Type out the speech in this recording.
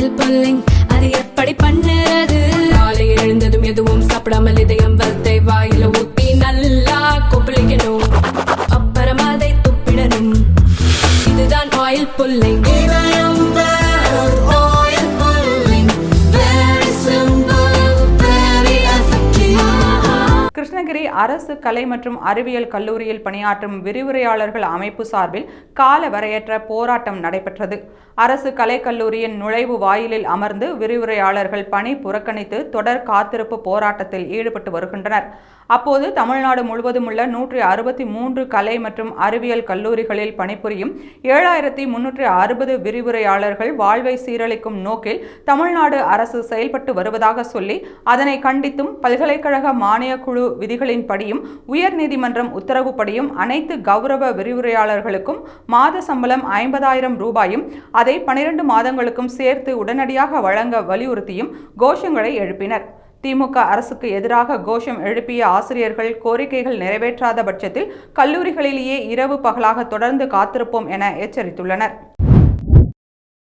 Oil pulling அது எப்படி பண்ணுறது? காலையில் எழுந்ததும் எதுவும் சாப்பிடாமல் இதயம் வளத்தை வாயில ஊத்தி நல்லா கொப்பளிக்கணும், அப்புறம் அதை துப்பிடணும். இதுதான் ஆயில் புல்லிங். கிருஷ்ணகிரி அரசு கலை மற்றும் அறிவியல் கல்லூரியில் பணியாற்றும் விரிவுரையாளர்கள் அமைப்பு சார்பில் காலவரையற்ற போராட்டம் நடைபெற்றது. அரசு கலைக்கல்லூரியின் நுழைவு வாயிலில் அமர்ந்து விரிவுரையாளர்கள் பணி புறக்கணித்து தொடர் காத்திருப்பு போராட்டத்தில் ஈடுபட்டு வருகின்றனர். அப்போது தமிழ்நாடு முழுவதும் உள்ள 163 கலை மற்றும் அறிவியல் கல்லூரிகளில் பணிபுரியும் 7360 விரிவுரையாளர்கள் வாழ்வை சீரழிக்கும் நோக்கில் தமிழ்நாடு அரசு செயல்பட்டு வருவதாக சொல்லி அதனை கண்டித்தும் பல்கலைக்கழக மானிய குழு விதிகளின்படியும் உயர்நீதிமன்றம் உத்தரவுப்படியும் அனைத்து கௌரவ விரிவுரையாளர்களுக்கும் மாத சம்பளம் 50,000 ரூபாயும் அதை 12 மாதங்களுக்கும் சேர்த்து உடனடியாக வழங்க வலியுறுத்தியும் கோஷங்களை எழுப்பினர். திமுக அரசுக்கு எதிராக கோஷம் எழுப்பிய ஆசிரியர்கள் கோரிக்கைகள் நிறைவேற்றாத பட்சத்தில் கல்லூரிகளிலேயே இரவு பகலாக தொடர்ந்து காத்திருப்போம் என எச்சரித்துள்ளனர்.